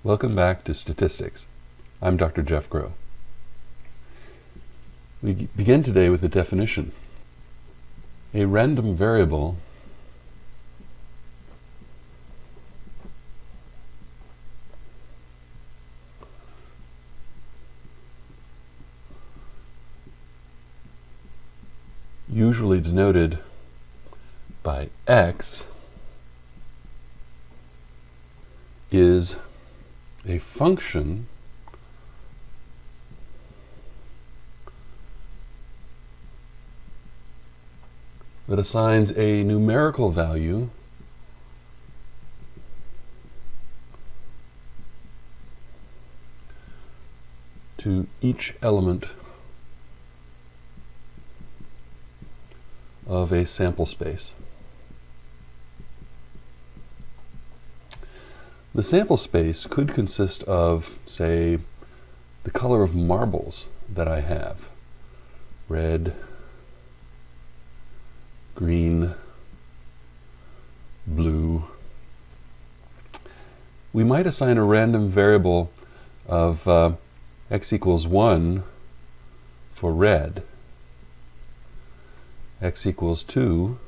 Welcome back to Statistics. I'm Dr. Jeff Groh. We begin today with a definition. A random variable usually denoted by x is a function that assigns a numerical value to each element of a sample space. The sample space could consist of, say, the color of marbles that I have. Red, green, blue. We might assign a random variable of x equals 1 for red, x equals 2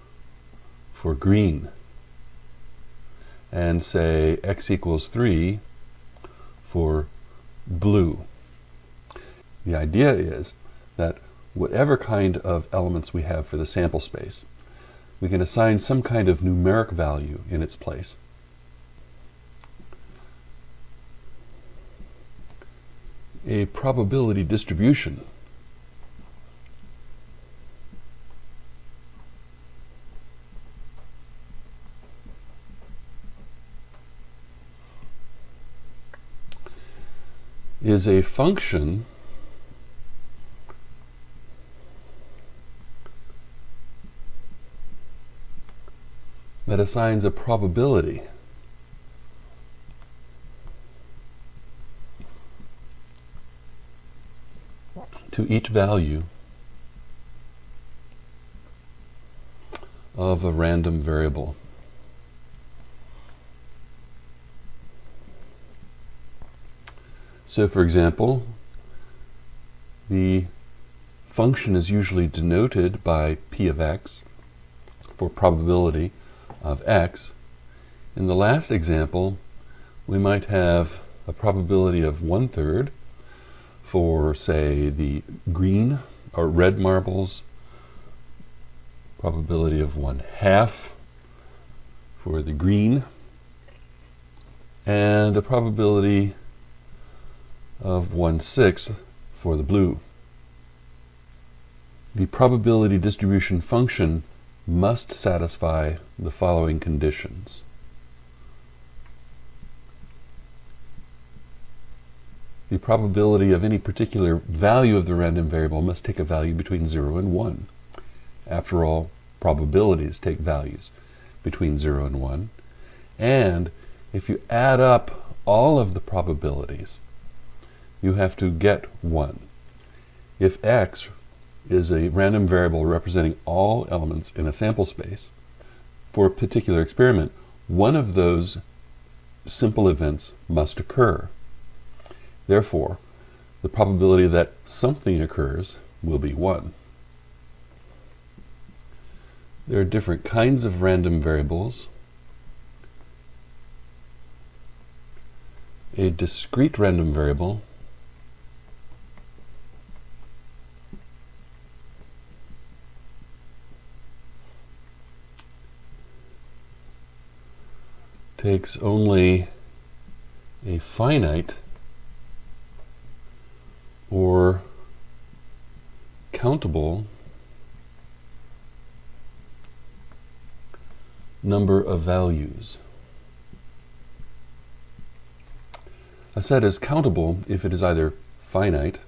for green, and say x equals 3 for blue. The idea is that whatever kind of elements we have for the sample space, we can assign some kind of numeric value in its place. A probability distribution is a function that assigns a probability to each value of a random variable. So, for example, the function is usually denoted by p of x for probability of x. In the last example, we might have a probability of 1/3 for, say, the green or red marbles, probability of 1/2 for the green, and a probability of 1/6 for the blue. The probability distribution function must satisfy the following conditions. The probability of any particular value of the random variable must take a value between 0 and 1. After all, probabilities take values between 0 and 1. And if you add up all of the probabilities, you have to get 1. If x is a random variable representing all elements in a sample space, for a particular experiment, one of those simple events must occur. Therefore, the probability that something occurs will be 1. There are different kinds of random variables. A discrete random variable takes only a finite or countable number of values. A set is countable if it is either finite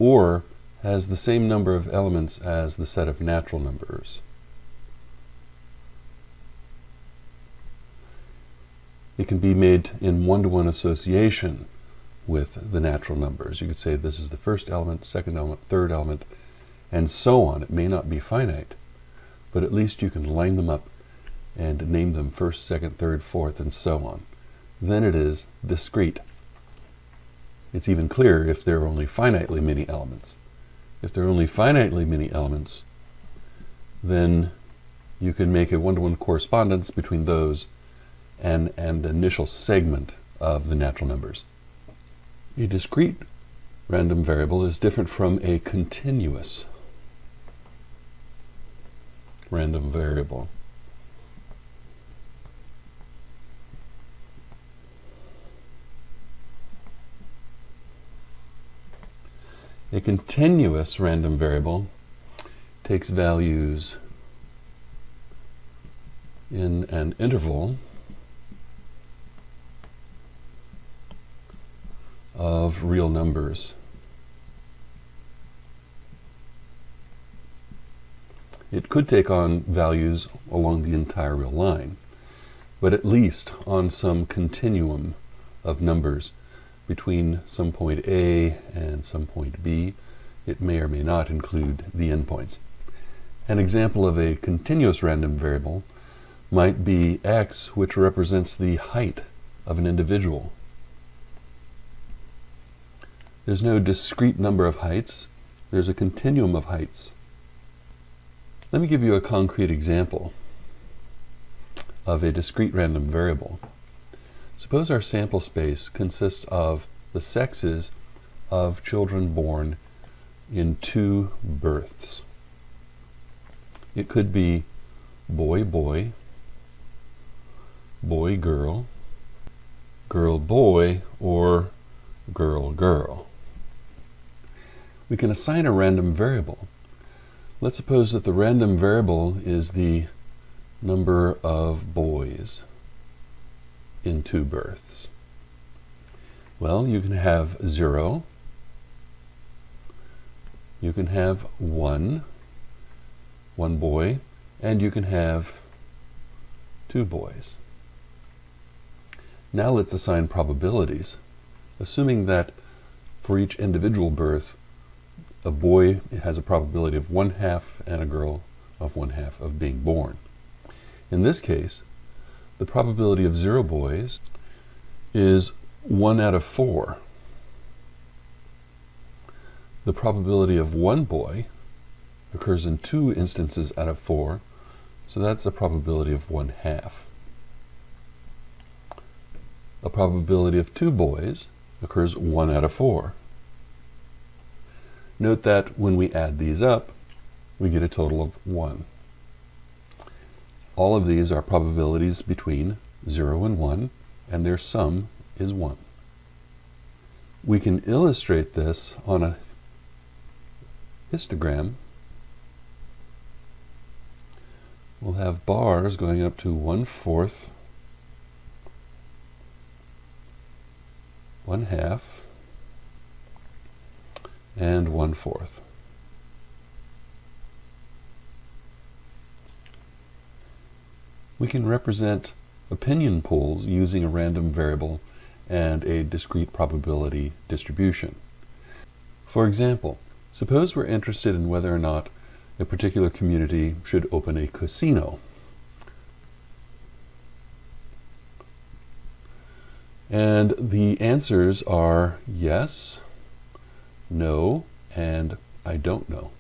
or has the same number of elements as the set of natural numbers. It can be made in one-to-one association with the natural numbers. You could say this is the first element, second element, third element, and so on. It may not be finite, but at least you can line them up and name them first, second, third, fourth, and so on. Then it is discrete. It's even clearer if there are only finitely many elements. If there are only finitely many elements, then you can make a one-to-one correspondence between those and an initial segment of the natural numbers. A discrete random variable is different from a continuous random variable. A continuous random variable takes values in an interval of real numbers. It could take on values along the entire real line, but at least on some continuum of numbers between some point A and some point B. It may or may not include the endpoints. An example of a continuous random variable might be x, which represents the height of an individual. There's no discrete number of heights, there's a continuum of heights. Let me give you a concrete example of a discrete random variable. Suppose our sample space consists of the sexes of children born in 2 births. It could be boy, boy, boy, girl, girl, boy, or girl, girl. We can assign a random variable. Let's suppose that the random variable is the number of boys in 2 births. Well, you can have 0, you can have 1 boy, and you can have 2 boys. Now let's assign probabilities, assuming that for each individual birth, a boy has a probability of 1/2 and a girl of 1/2 of being born. In this case, the probability of 0 boys is 1 out of 4. The probability of 1 boy occurs in 2 instances out of 4, so that's a probability of 1/2. A probability of 2 boys occurs 1 out of 4. Note that when we add these up, we get a total of 1. All of these are probabilities between 0 and 1, and their sum is 1. We can illustrate this on a histogram. We'll have bars going up to 1/4, 1/2, and 1/4. We can represent opinion pools using a random variable and a discrete probability distribution. For example, suppose we're interested in whether or not a particular community should open a casino. And the answers are yes, no, and I don't know.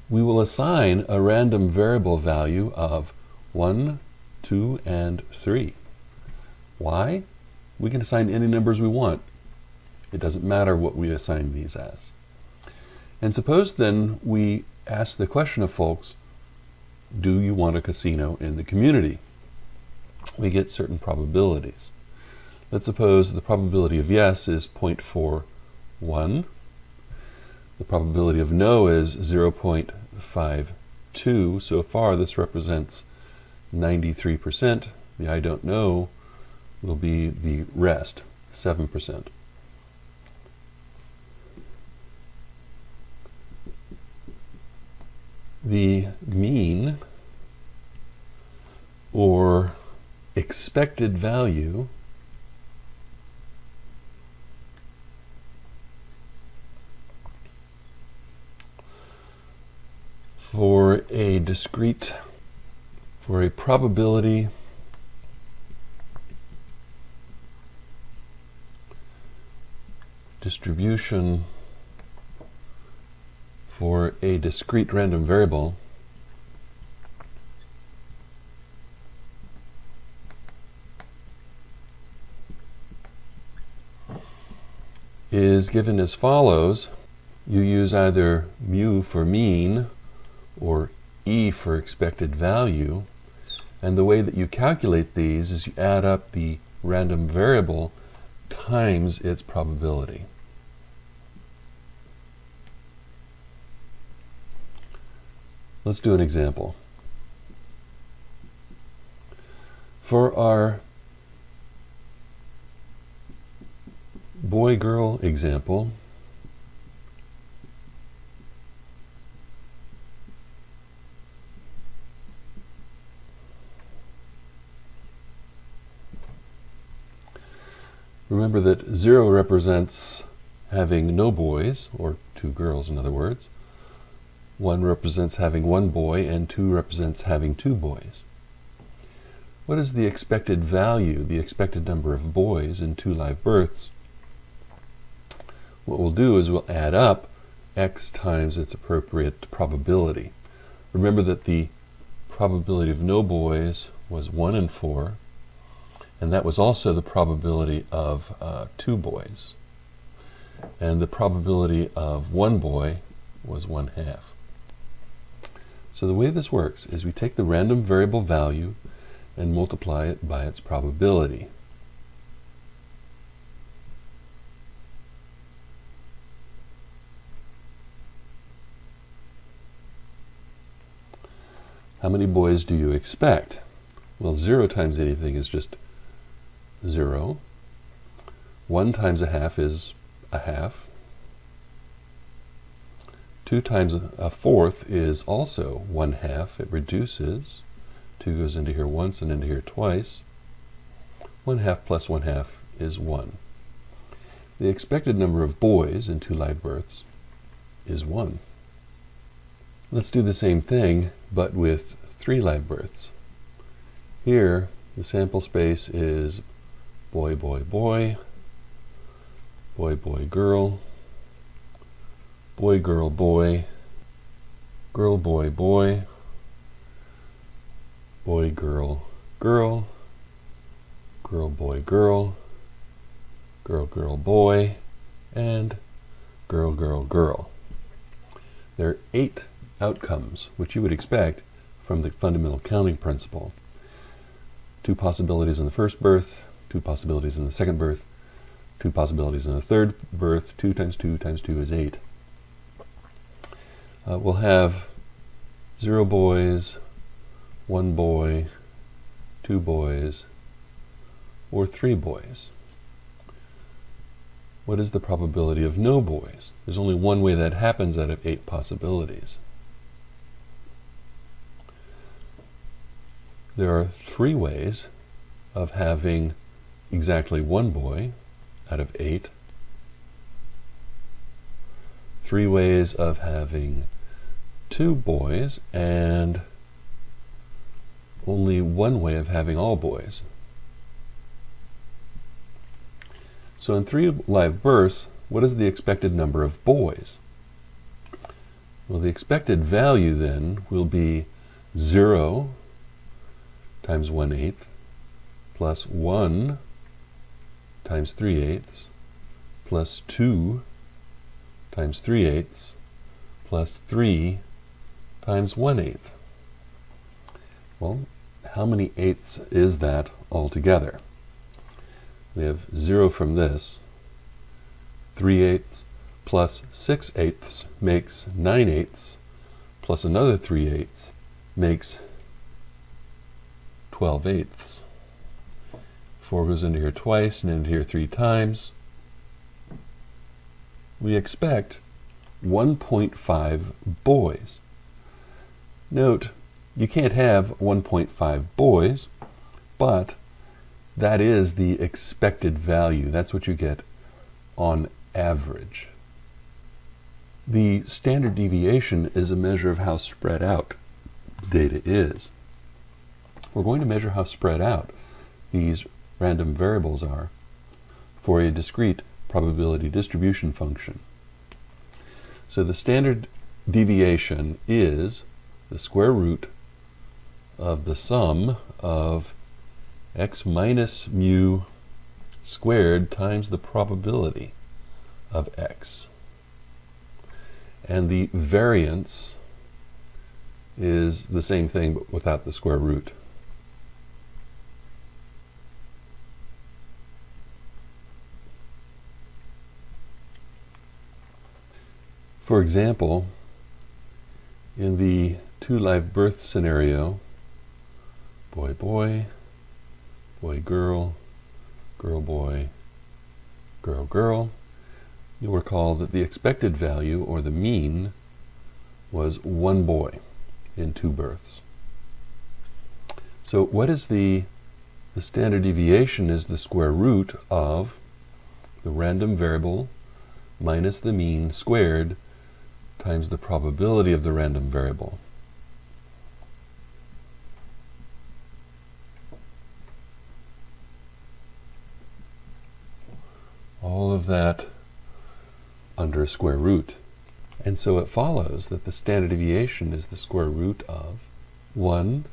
We will assign a random variable value of 1, 2, and 3. Why? We can assign any numbers we want. It doesn't matter what we assign these as. And suppose then we ask the question of folks, do you want a casino in the community? We get certain probabilities. Let's suppose the probability of yes is 0.41. The probability of no is 0.52. So far, this represents 93%. The I don't know will be the rest, 7%. The mean, or expected value, for a discrete For a probability distribution for a discrete random variable, is given as follows. You use either mu for mean or e for expected value, and the way that you calculate these is you add up the random variable times its probability. Let's do an example. For our boy-girl example, remember that 0 represents having no boys, or 2 girls in other words. 1 represents having 1 boy, and 2 represents having 2 boys. What is the expected value, the expected number of boys in 2 live births? What we'll do is we'll add up x times its appropriate probability. Remember that the probability of no boys was 1 in 4, and that was also the probability of 2 boys. And the probability of 1 boy was 1/2. So the way this works is we take the random variable value and multiply it by its probability. How many boys do you expect? Well, 0 times anything is just 0. 1 times 1/2 is 1/2. 2 times 1/4 is also 1/2. It reduces. 2 goes into here once and into here twice. 1/2 plus 1/2 is 1. The expected number of boys in 2 live births is 1. Let's do the same thing, but with 3 live births. Here, the sample space is boy, boy, boy, boy, boy, girl, boy, girl, boy, girl, boy, boy, boy, girl, girl, girl, boy, girl, girl, girl, boy, and girl, girl, girl. There are 8 outcomes, which you would expect from the fundamental counting principle. 2 possibilities in the first birth, 2 possibilities in the second birth, 2 possibilities in the third birth. 2 times 2 times 2 is 8. We'll have 0 boys, 1 boy, 2 boys, or 3 boys. What is the probability of no boys? There's only one way that happens out of 8 possibilities. There are 3 ways of having exactly 1 boy out of 8. 3 ways of having 2 boys, and only 1 way of having all boys. So in 3 live births, what is the expected number of boys? Well, the expected value then will be 0 times 1/8 plus 1 times 3/8 plus 2 times 3/8 plus 3 times 1/8. Well, how many eighths is that altogether? We have 0 from this. 3/8 plus 6/8 makes 9/8, plus another 3/8 makes 12/8. 4 goes into here twice and into here 3 times. We expect 1.5 boys. Note, you can't have 1.5 boys, but that is the expected value. That's what you get on average. The standard deviation is a measure of how spread out data is. we're going to measure how spread out these random variables are for a discrete probability distribution function. So the standard deviation is the square root of the sum of x minus mu squared times the probability of x. And the variance is the same thing but without the square root. For example, in the 2 live birth scenario, boy boy, boy girl, girl boy, girl girl, you'll recall that the expected value, or the mean, was 1 boy in 2 births. So what is the standard deviation is the square root of the random variable minus the mean squared times the probability of the random variable. All of that under a square root. And so it follows that the standard deviation is the square root of 1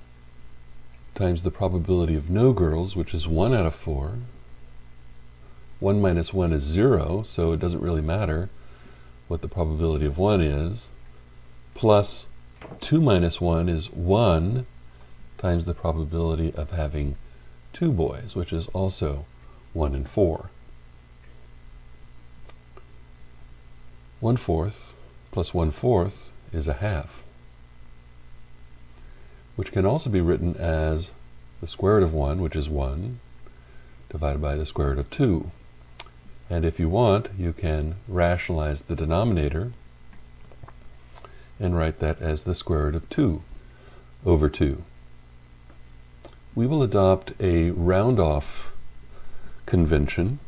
times the probability of no girls, which is 1 out of 4. 1 minus 1 is 0, so it doesn't really matter what the probability of 1 is, plus 2 minus 1 is 1 times the probability of having 2 boys, which is also 1 in 4. 1/4 plus 1/4 is a half, which can also be written as the square root of 1, which is 1, divided by the square root of 2. And if you want, you can rationalize the denominator and write that as the square root of 2 over 2. We will adopt a round-off convention.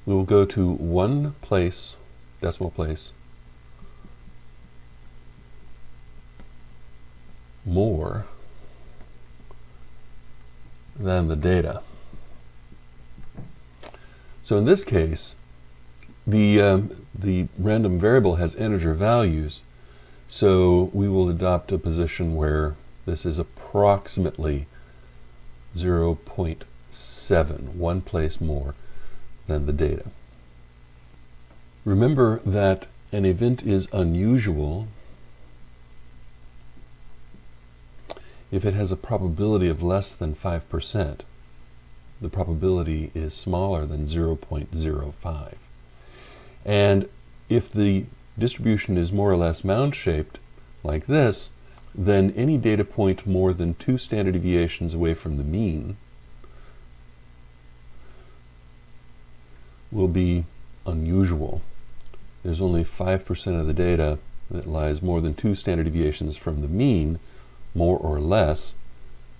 We will go to 1 place, decimal place, more than the data. So in this case, the random variable has integer values, so we will adopt a position where this is approximately 0.7, 1 place more than the data. Remember that an event is unusual if it has a probability of less than 5%. The probability is smaller than 0.05. And if the distribution is more or less mound-shaped, like this, then any data point more than 2 standard deviations away from the mean will be unusual. There's only 5% of the data that lies more than 2 standard deviations from the mean, more or less,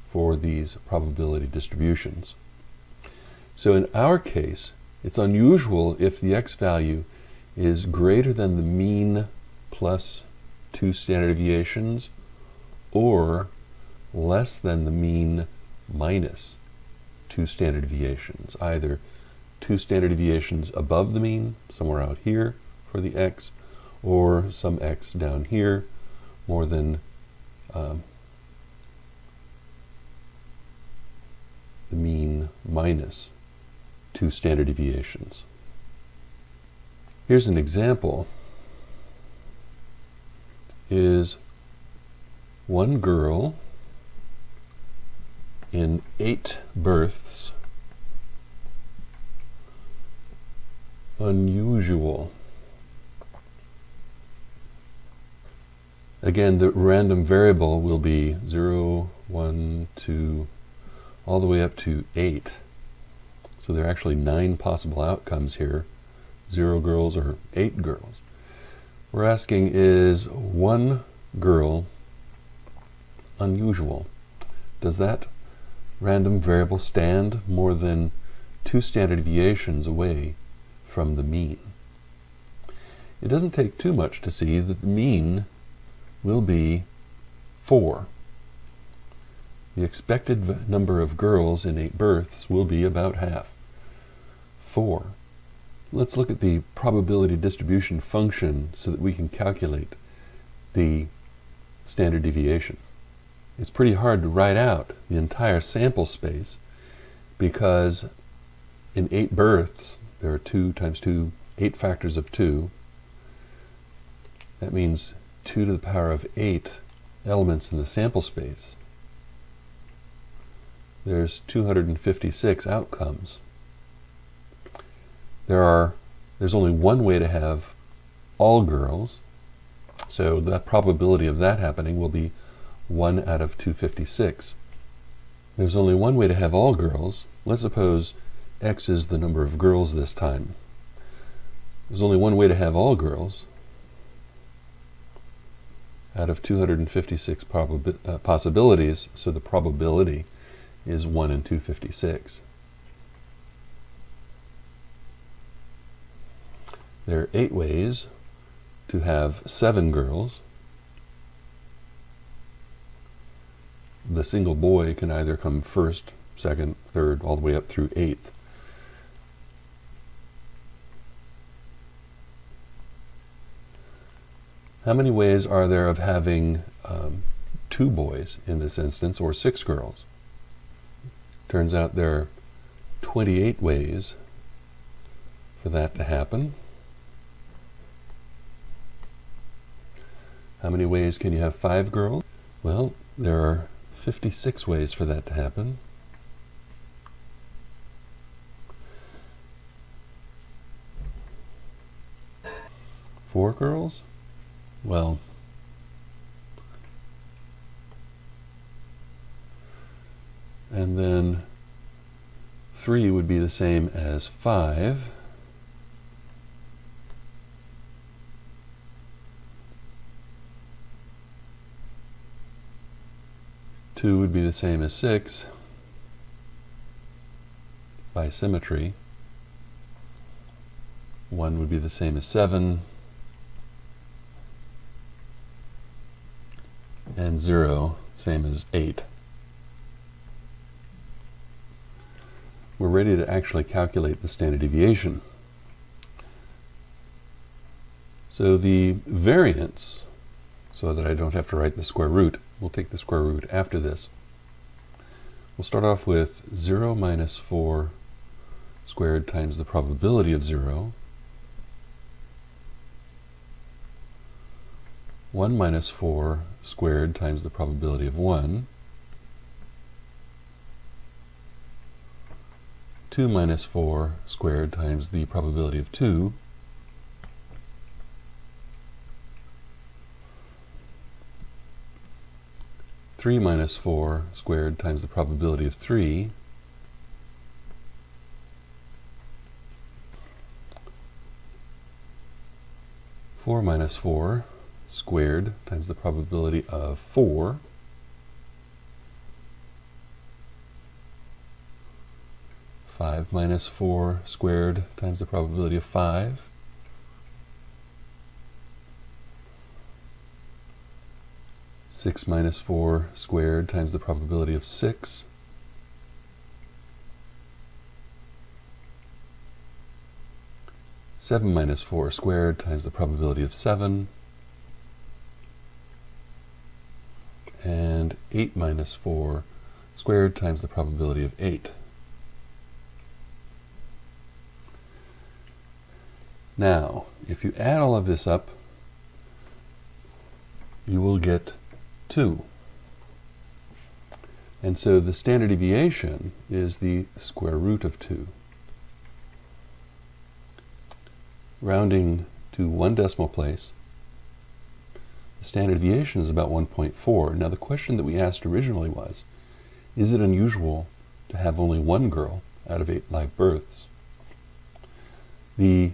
for these probability distributions. So in our case, it's unusual if the x value is greater than the mean plus 2 standard deviations, or less than the mean minus 2 standard deviations, either 2 standard deviations above the mean, somewhere out here for the x, or some x down here, more than the mean minus 2 standard deviations. Here's an example. Is 1 girl in 8 births unusual? Again, the random variable will be 0, 1, 2, all the way up to 8. So there are actually 9 possible outcomes here, 0 girls or 8 girls. We're asking, is 1 girl unusual? Does that random variable stand more than 2 standard deviations away from the mean? it doesn't take too much to see that the mean will be 4. The expected number of girls in 8 births will be about half, 4. Let's look at the probability distribution function so that we can calculate the standard deviation. It's pretty hard to write out the entire sample space because in 8 births, there are 2 times 2, 8 factors of 2. That means 2 to the power of 8 elements in the sample space. There's 256 outcomes. There's only one way to have all girls, so the probability of that happening will be 1 out of 256. There's only one way to have all girls. Let's suppose X is the number of girls this time. There's only one way to have all girls out of 256 possibilities, so the probability is 1 in 256. There are 8 ways to have 7 girls. The single boy can either come first, second, third, all the way up through 8th. How many ways are there of having 2 boys in this instance, or 6 girls? Turns out there are 28 ways for that to happen. How many ways can you have 5 girls? Well, there are 56 ways for that to happen. Four girls? Well, and then 3 would be the same as 5. Two would be the same as 6 by symmetry. 1 would be the same as 7. And 0, same as 8. We're ready to actually calculate the standard deviation. So the variance, so that I don't have to write the square root, we'll take the square root after this. We'll start off with 0 minus 4 squared times the probability of 0. 1 minus 4 squared times the probability of 1. 2 minus 4 squared times the probability of 2. 3 minus 4 squared times the probability of 3. 4 minus 4 squared times the probability of 4. 5 minus 4 squared times the probability of 5. 6 minus 4 squared times the probability of 6. 7 minus 4 squared times the probability of 7. And 8 minus 4 squared times the probability of 8. Now, if you add all of this up, you will get 2. And so the standard deviation is the square root of 2. Rounding to 1 decimal place, the standard deviation is about 1.4. Now the question that we asked originally was, is it unusual to have only 1 girl out of 8 live births? The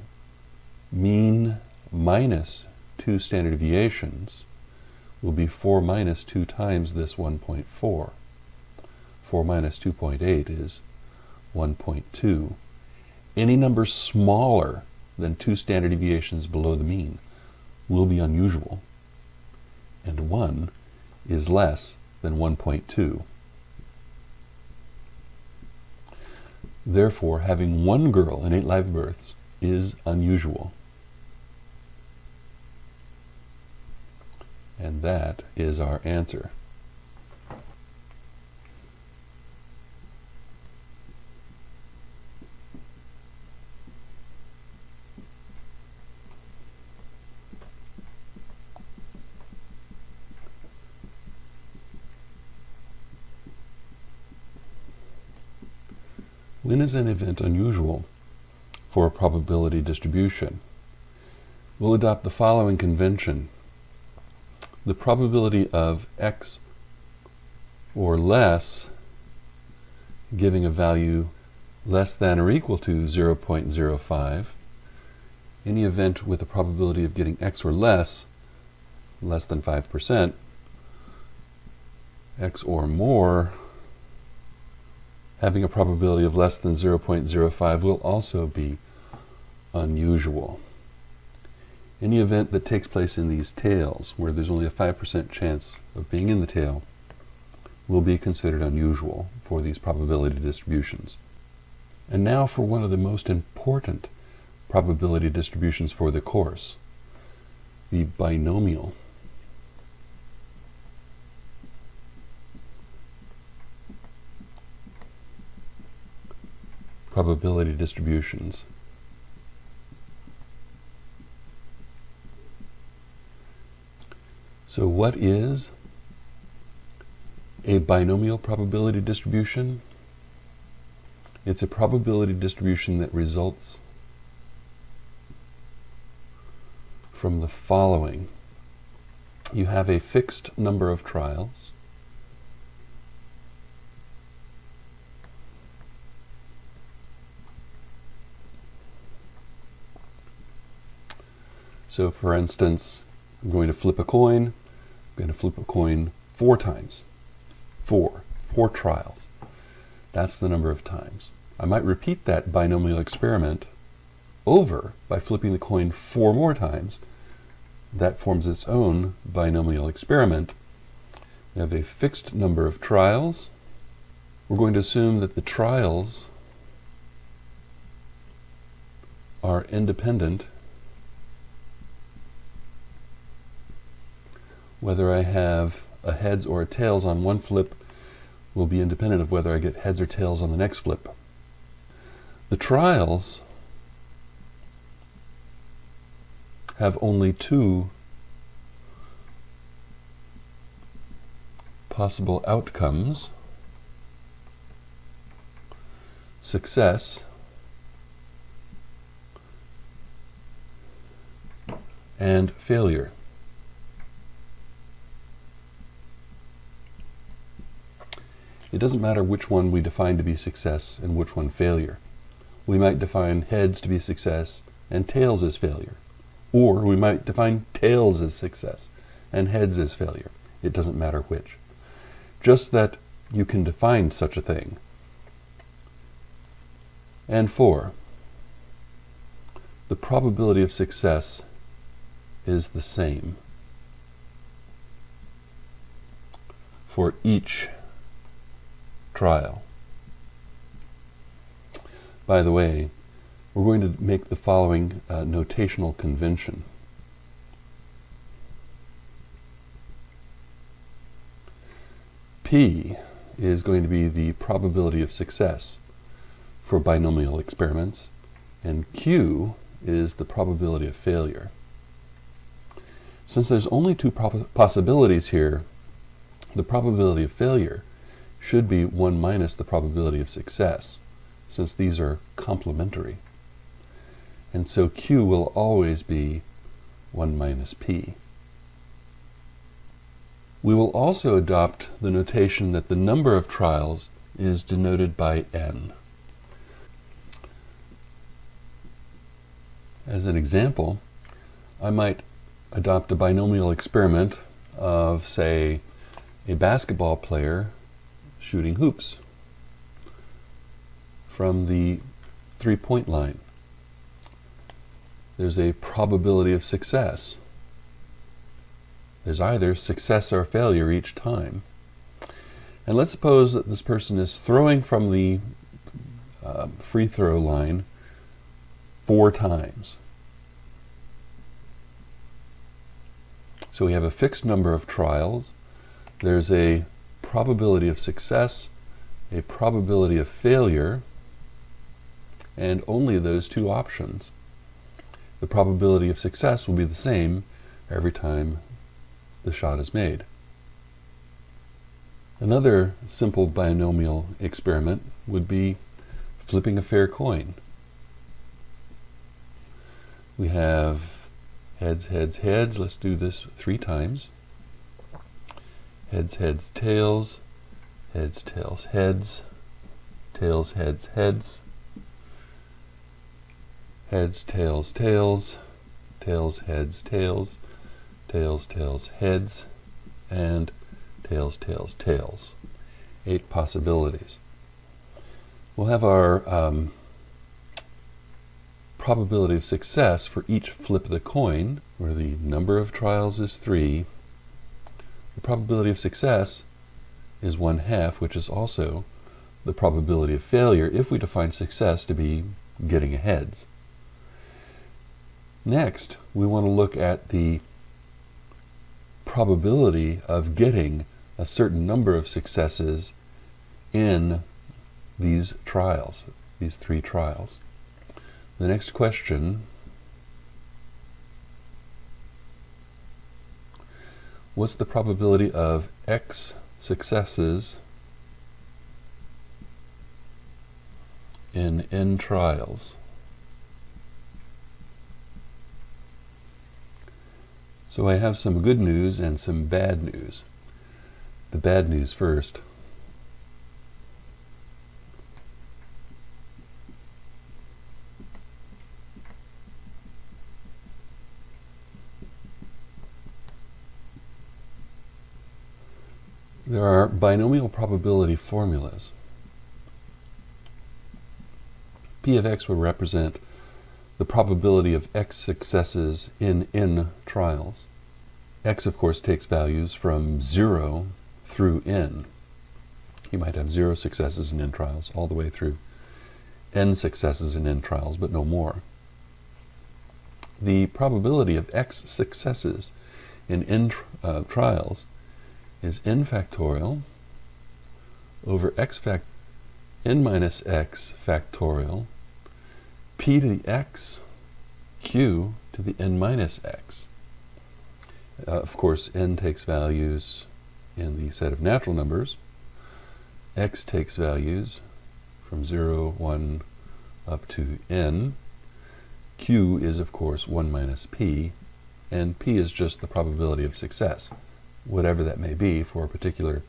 mean minus 2 standard deviations will be 4 minus 2 times this 1.4. 4 minus 2.8 is 1.2. Any number smaller than 2 standard deviations below the mean will be unusual, and 1 is less than 1.2. Therefore, having 1 girl in 8 live births is unusual. And that is our answer. When is an event unusual for a probability distribution? We'll adopt the following convention. The probability of x or less giving a value less than or equal to 0.05, any event with a probability of getting x or less than 5%, x or more having a probability of less than 0.05 will also be unusual. Any event that takes place in these tails, where there's only a 5% chance of being in the tail, will be considered unusual for these probability distributions. And now for one of the most important probability distributions for the course, the binomial. Probability distributions. So what is a binomial probability distribution? It's a probability distribution that results from the following. You have a fixed number of trials. So for instance, I'm going to flip a coin. I'm going to flip a coin 4 times. 4 trials. That's the number of times. I might repeat that binomial experiment over by flipping the coin 4 more times. That forms its own binomial experiment. We have a fixed number of trials. We're going to assume that the trials are independent. Whether I have a heads or a tails on one flip will be independent of whether I get heads or tails on the next flip. The trials have only 2 possible outcomes: success and failure. It doesn't matter which one we define to be success and which one failure. We might define heads to be success and tails as failure. Or we might define tails as success and heads as failure. It doesn't matter which. Just that you can define such a thing. And 4, the probability of success is the same for each trial. By the way, we're going to make the following notational convention. P is going to be the probability of success for binomial experiments, and Q is the probability of failure. Since there's only 2 possibilities here, the probability of failure should be 1 minus the probability of success, since these are complementary. And so Q will always be 1 minus P. We will also adopt the notation that the number of trials is denoted by N. As an example, I might adopt a binomial experiment of, say, a basketball player shooting hoops from the 3-point line. there's a probability of success. There's either success or failure each time. And let's suppose that this person is throwing from the free throw line 4 times. So we have a fixed number of trials. There's a probability of success, a probability of failure, and only those 2 options. The probability of success will be the same every time the shot is made. Another simple binomial experiment would be flipping a fair coin. We have heads, heads, heads. Let's do this 3 times. Heads, heads, tails. Heads, tails, heads. Tails, heads, heads. Heads, tails, tails. Tails, heads, tails. Tails, tails, heads. And tails, tails, tails. 8 possibilities. We'll have our probability of success for each flip of the coin, where the number of trials is 3. The probability of success is 1/2, which is also the probability of failure if we define success to be getting a heads. Next, we want to look at the probability of getting a certain number of successes in these trials, these 3 trials. The next question, what's the probability of X successes in N trials? So I have some good news and some bad news. The bad news first. There are binomial probability formulas. P of x will represent the probability of x successes in n trials. X, of course, takes values from 0 through n. You might have 0 successes in n trials all the way through n successes in n trials, but no more. The probability of x successes in n trials is n factorial over n minus x factorial p to the x q to the n minus x. Of course, n takes values in the set of natural numbers. X takes values from 0, 1, up to n. Q is, of course, 1 minus p, and p is just the probability of success, whatever that may be for a particular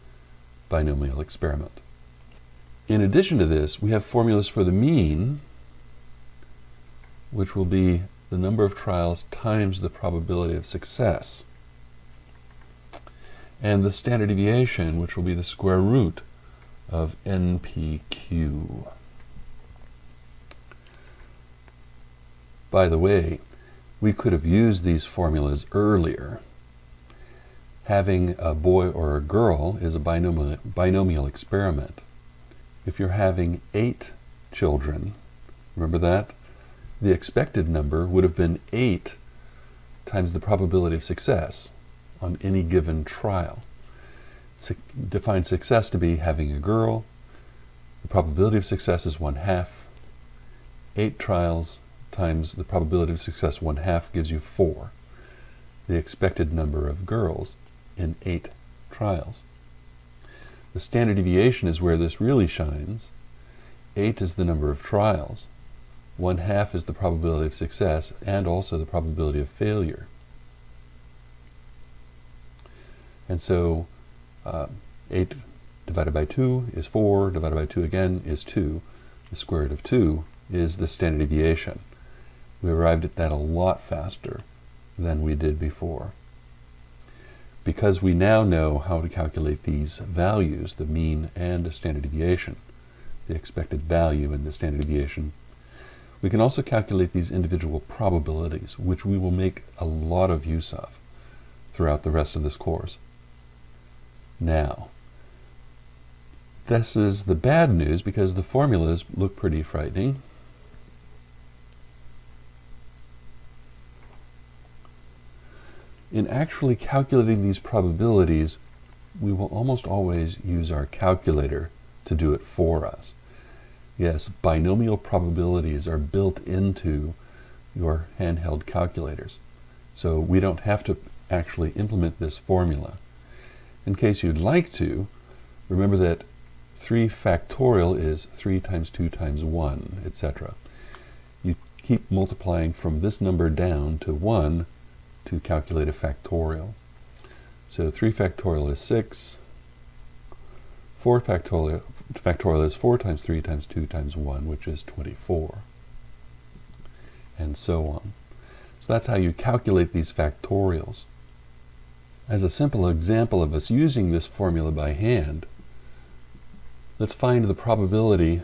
binomial experiment. In addition to this, we have formulas for the mean, which will be the number of trials times the probability of success, and the standard deviation, which will be the square root of NPQ. By the way, we could have used these formulas earlier. Having a boy or a girl is a binomial experiment. If you're having 8 children, remember that? The expected number would have been 8 times the probability of success on any given trial. Define success to be having a girl. The probability of success is 1/2. 8 trials times the probability of success 1/2 gives you 4. The expected number of girls in 8 trials. The standard deviation is where this really shines. 8 is the number of trials. 1/2 is the probability of success and also the probability of failure. And so 8 divided by 2 is 4, divided by 2 again is 2. The square root of 2 is the standard deviation. We arrived at that a lot faster than we did before. Because we now know how to calculate these values, the mean and the standard deviation, the expected value and the standard deviation, We can also calculate these individual probabilities, which we will make a lot of use of throughout the rest of this course. Now, this is the bad news because the formulas look pretty frightening. In actually calculating these probabilities, we will almost always use our calculator to do it for us. Yes, binomial probabilities are built into your handheld calculators, so we don't have to actually implement this formula. In case you'd like to, remember that 3 factorial is 3 times 2 times 1, etc. You keep multiplying from this number down to 1 to calculate a factorial. So 3 factorial is 6, 4 factorial is 4 times 3 times 2 times 1, which is 24, and so on. So that's how you calculate these factorials. As a simple example of us using this formula by hand, let's find the probability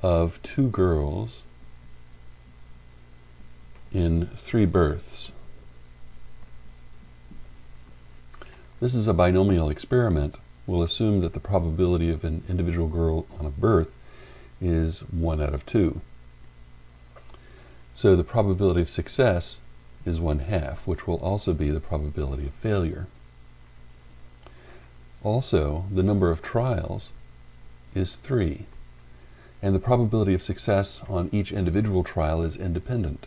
of 2 girls in 3 births. This is a binomial experiment. We'll assume that the probability of an individual girl on a birth is 1 out of 2. So the probability of success is 1/2, which will also be the probability of failure. Also, the number of trials is 3, and the probability of success on each individual trial is independent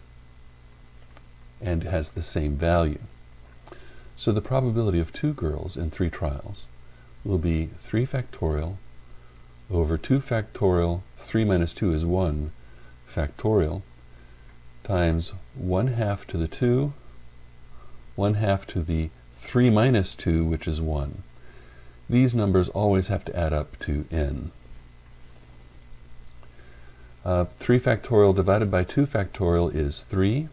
and has the same value. So the probability of 2 girls in 3 trials will be 3 factorial over 2 factorial, 3 minus 2 is 1 factorial, times 1/2 to the 2, 1/2 to the 3 minus 2, which is 1. These numbers always have to add up to n. 3 factorial divided by 2 factorial is 3.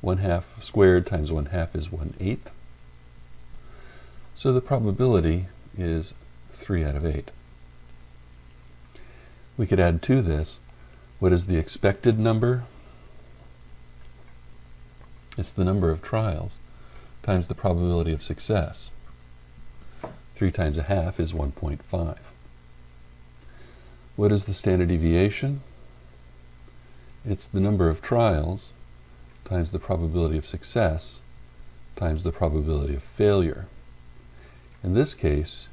1/2 squared times 1/2 is 1/8. So the probability is 3 out of 8. We could add to this, what is the expected number? It's the number of trials times the probability of success. 3 times 1/2 is 1.5. What is the standard deviation? It's the number of trials times the probability of success times the probability of failure. In this case,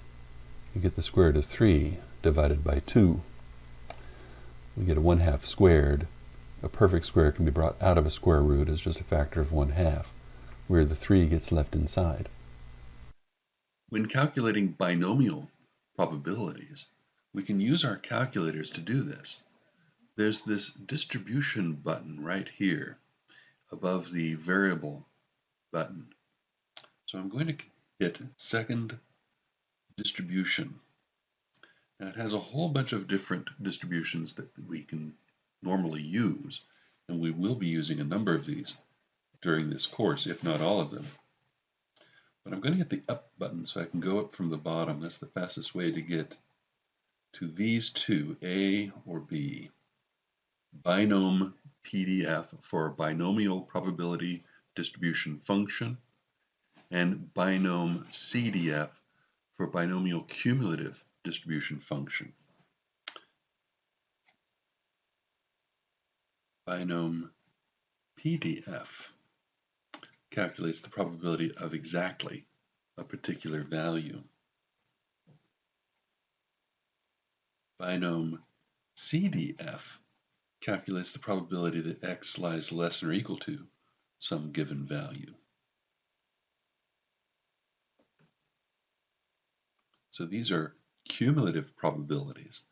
you get the square root of 3 divided by 2. We get a 1/2 squared. A perfect square can be brought out of a square root as just a factor of 1/2, where the 3 gets left inside. When calculating binomial probabilities, we can use our calculators to do this. There's this distribution button right here above the variable button. So I'm going to hit second distribution. Now it has a whole bunch of different distributions that we can normally use, and we will be using a number of these during this course, if not all of them. But I'm going to hit the up button so I can go up from the bottom. That's the fastest way to get to these two, A or B. Binom PDF for binomial probability distribution function, and binom CDF for binomial cumulative distribution function. Binom PDF calculates the probability of exactly a particular value. Binom CDF calculates the probability that x lies less than or equal to some given value. So these are cumulative probabilities.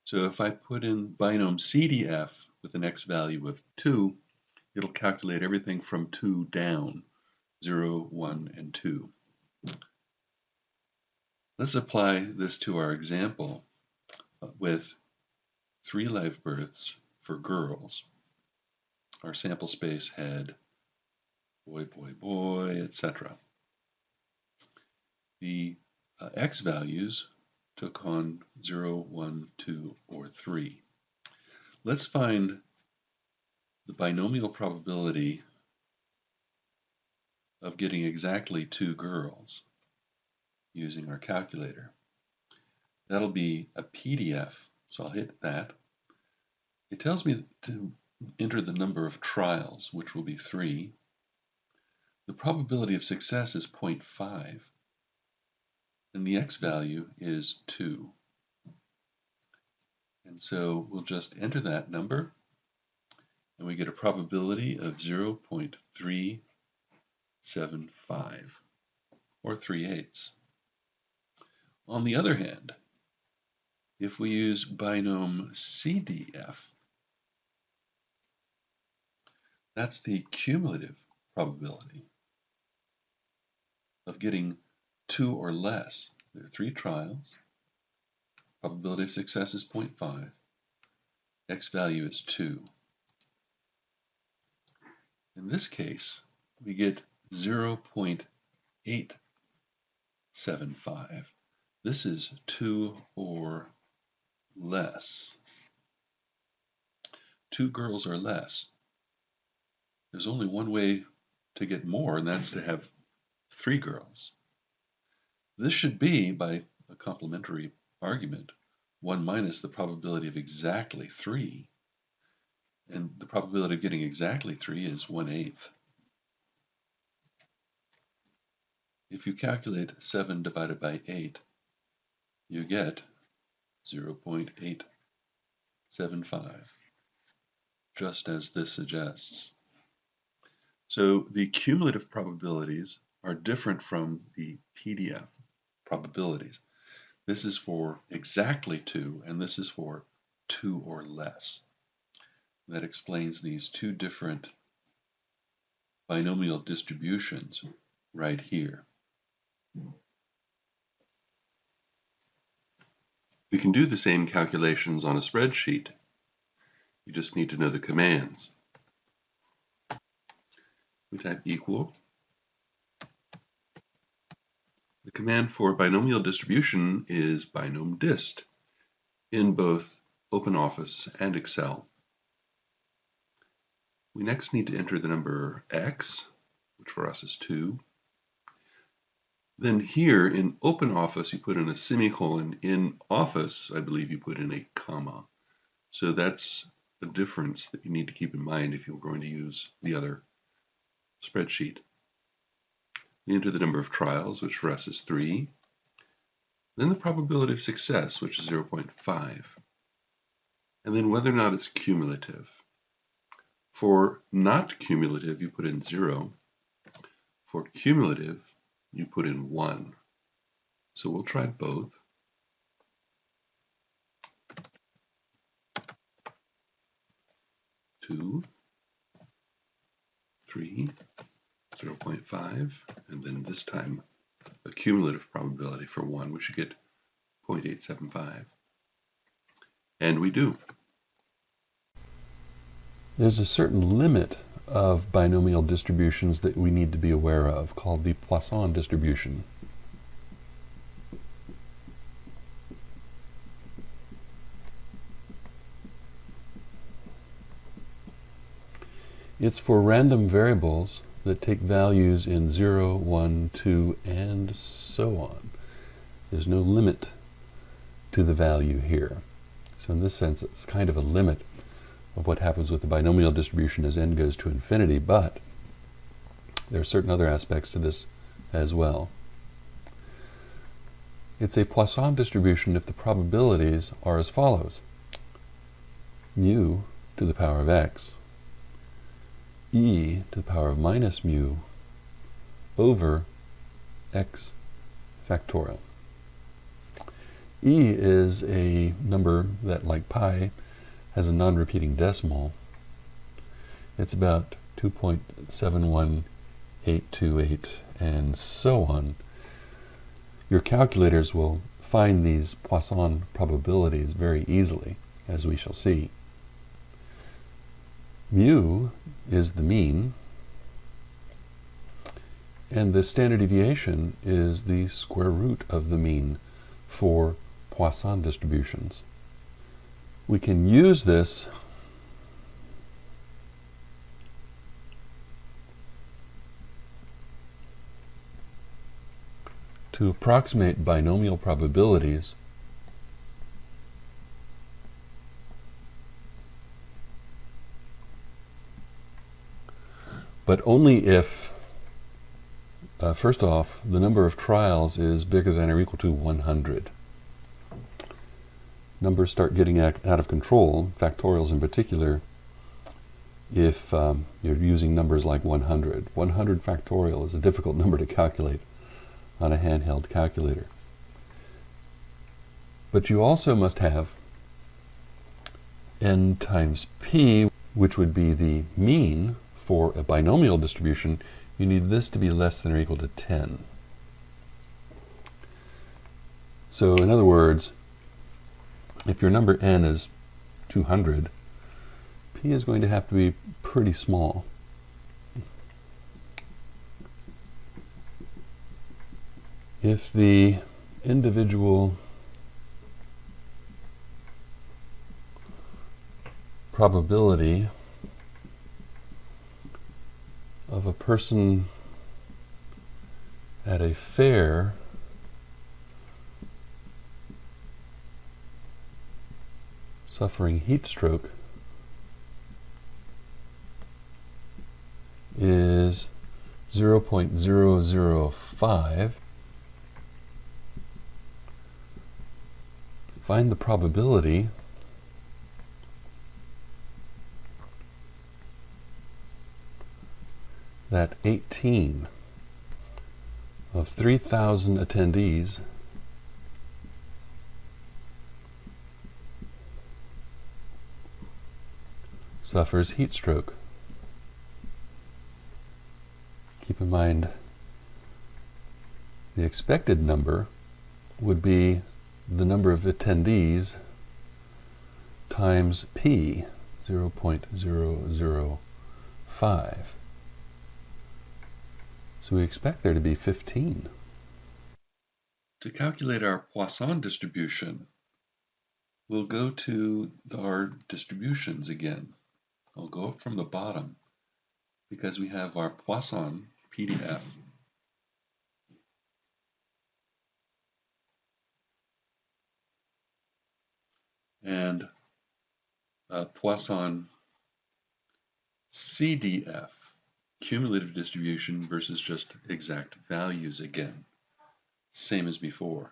So if I put in binom CDF with an x value of 2, it'll calculate everything from 2 down, 0, 1, and 2. Let's apply this to our example with 3 live births for girls. Our sample space had boy, boy, boy, etc. The x values took on 0, 1, 2, or 3. Let's find the binomial probability of getting exactly 2 girls using our calculator. That'll be a PDF, so I'll hit that. It tells me to enter the number of trials, which will be 3. The probability of success is 0.5, and the x value is 2. And so we'll just enter that number, and we get a probability of 0.375, or 3/8. On the other hand, if we use binom CDF, that's the cumulative probability of getting 2 or less. There are 3 trials. Probability of success is 0.5. X value is 2. In this case, we get 0.875. This is 2 or less. 2 girls or less. There's only one way to get more, and that's to have 3 girls. This should be, by a complementary argument, 1 minus the probability of exactly 3. And the probability of getting exactly 3 is 1/8. If you calculate 7 divided by 8, you get 0.875, just as this suggests. So the cumulative probabilities are different from the PDF probabilities. This is for exactly 2, and this is for 2 or less. That explains these 2 different binomial distributions right here. We can do the same calculations on a spreadsheet. You just need to know the commands. We type equal. The command for binomial distribution is binomdist in both OpenOffice and Excel. We next need to enter the number x, which for us is 2. Then here in OpenOffice you put in a semicolon. In Office, I believe you put in a comma. So that's a difference that you need to keep in mind if you're going to use the other spreadsheet. We enter the number of trials, which for us is 3. Then the probability of success, which is 0.5. And then whether or not it's cumulative. For not cumulative, you put in 0. For cumulative, you put in 1. So we'll try both. Two, 3, 0.5, and then this time a cumulative probability for 1, we should get 0.875. And we do. There's a certain limit of binomial distributions that we need to be aware of, called the Poisson distribution. It's for random variables that take values in 0, 1, 2, and so on. There's no limit to the value here. So in this sense, it's kind of a limit of what happens with the binomial distribution as n goes to infinity, but there are certain other aspects to this as well. It's a Poisson distribution if the probabilities are as follows. Mu to the power of x, e to the power of minus mu over x factorial. E is a number that, like pi, has a non-repeating decimal. It's about 2.71828 and so on. Your calculators will find these Poisson probabilities very easily, as we shall see. Mu is the mean, and the standard deviation is the square root of the mean for Poisson distributions. We can use this To approximate binomial probabilities, but only if, first off, the number of trials is bigger than or equal to 100. Numbers start getting out of control, factorials in particular, if you're using numbers like 100. 100 factorial is a difficult number to calculate on a handheld calculator. But you also must have n times p, which would be the mean for a binomial distribution. You need this to be less than or equal to 10. So in other words, if your number n is 200, p is going to have to be pretty small. If the individual probability of a person at a fair suffering heat stroke is 0.005, find the probability that 18 of 3,000 attendees suffers heat stroke. Keep in mind, the expected number would be the number of attendees times p, 0.005. So we expect there to be 15. To calculate our Poisson distribution, we'll go to our distributions again. I'll go up from the bottom because we have our Poisson PDF. And Poisson CDF, cumulative distribution versus just exact values again, same as before.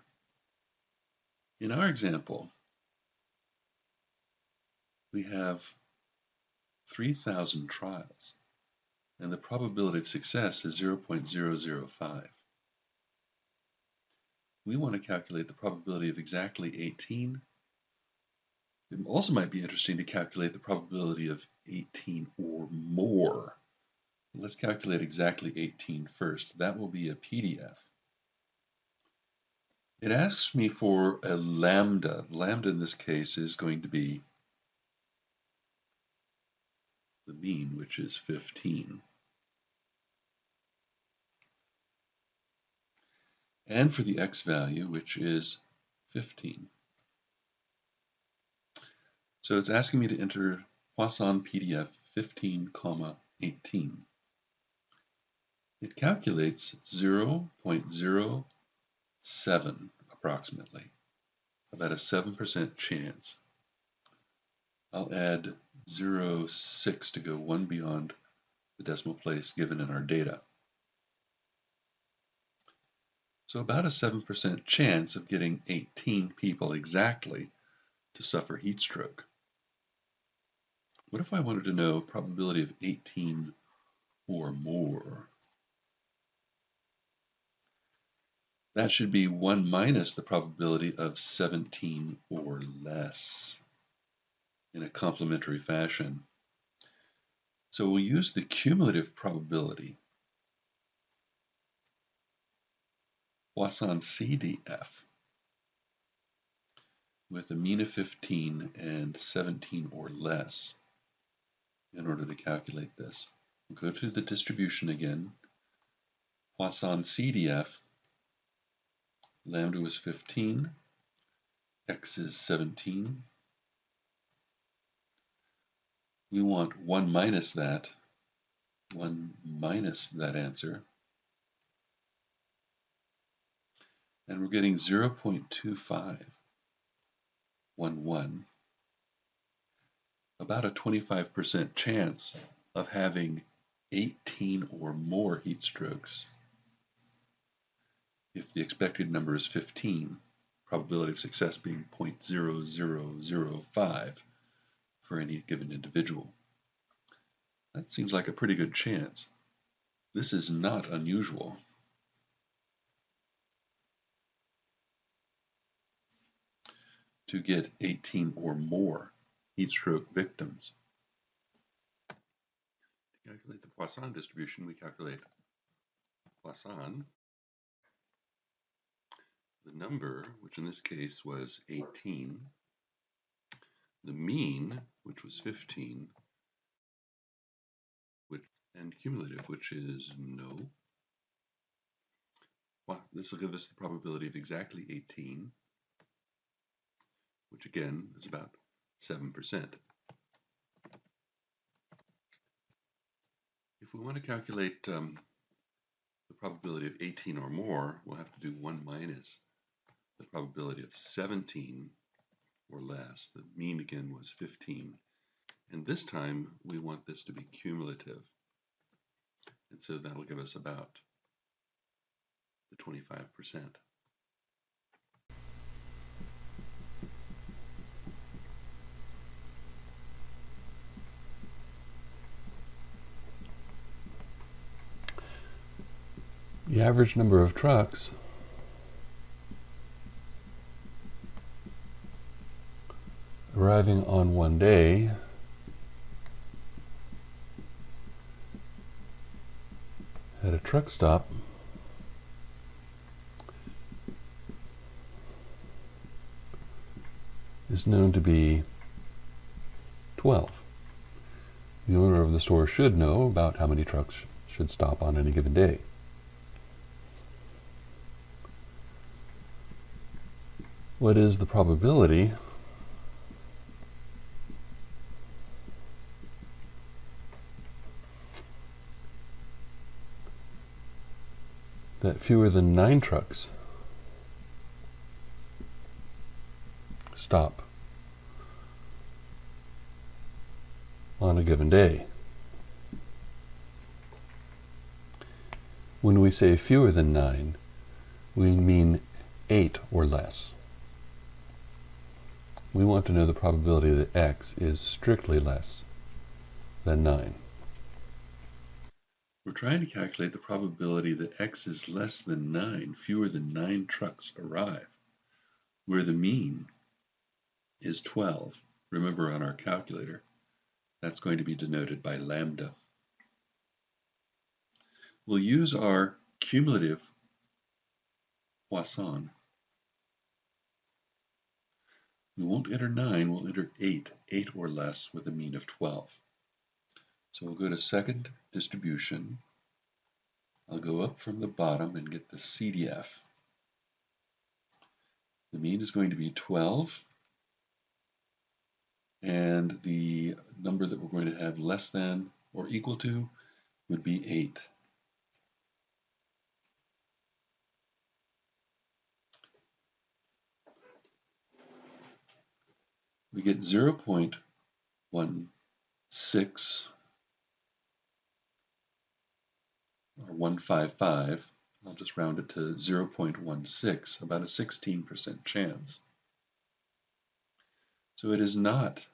In our example, we have 3,000 trials, and the probability of success is 0.005. We want to calculate the probability of exactly 18. It also might be interesting to calculate the probability of 18 or more. Let's calculate exactly 18 first. That will be a PDF. It asks me for a lambda. Lambda in this case is going to be the mean, which is 15. And for the x value, which is 15. So it's asking me to enter Poisson PDF 15, 18. It calculates 0.07 approximately, about a 7% chance. I'll add 0.6 to go one beyond the decimal place given in our data. So about a 7% chance of getting 18 people exactly to suffer heat stroke. What if I wanted to know probability of 18 or more? That should be 1 minus the probability of 17 or less in a complementary fashion. So we'll use the cumulative probability, Poisson CDF, with a mean of 15 and 17 or less in order to calculate this. We'll go to the distribution again, Poisson CDF, lambda was 15, x is 17. We want 1 minus that answer. And we're getting 0.2511, about a 25% chance of having 18 or more heat strokes. If the expected number is 15, probability of success being 0.0005 for any given individual. That seems like a pretty good chance. This is not unusual. To get 18 or more heat stroke victims. To calculate the Poisson distribution, we calculate Poisson, the number, which in this case was 18, the mean, which was 15, and cumulative, which is no. Well, this will give us the probability of exactly 18, which again is about 7%. If we want to calculate the probability of 18 or more, we'll have to do 1 minus the probability of 17 or less. The mean again was 15. And this time we want this to be cumulative. And so that'll give us about the 25%. The average number of trucks arriving on one day at a truck stop is known to be 12. The owner of the store should know about how many trucks should stop on any given day. What is the probability that fewer than 9 trucks stop on a given day? When we say fewer than 9, we mean 8 or less. We want to know the probability that x is strictly less than 9. We're trying to calculate the probability that x is less than 9, fewer than 9 trucks arrive, where the mean is 12. Remember, on our calculator, that's going to be denoted by lambda. We'll use our cumulative Poisson. We won't enter 9, we'll enter 8 or less with a mean of 12. So we'll go to second distribution. I'll go up from the bottom and get the CDF. The mean is going to be 12, and the number that we're going to have less than or equal to would be 8. We get 0.16 or 155. I'll just round it to 0.16, about a 16% chance. So it is not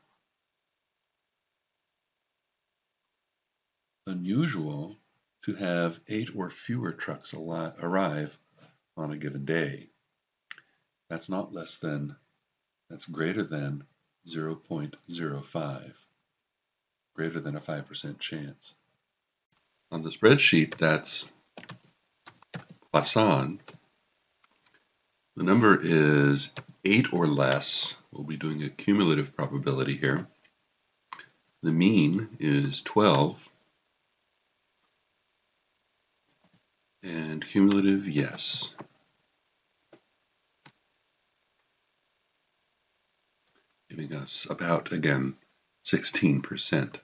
unusual to have 8 or fewer trucks arrive on a given day. That's not less than, that's greater than 0.05, greater than a 5% chance. On the spreadsheet, that's Poisson. The number is 8 or less. We'll be doing a cumulative probability here. The mean is 12. And cumulative, yes. Giving us about, again, 16%.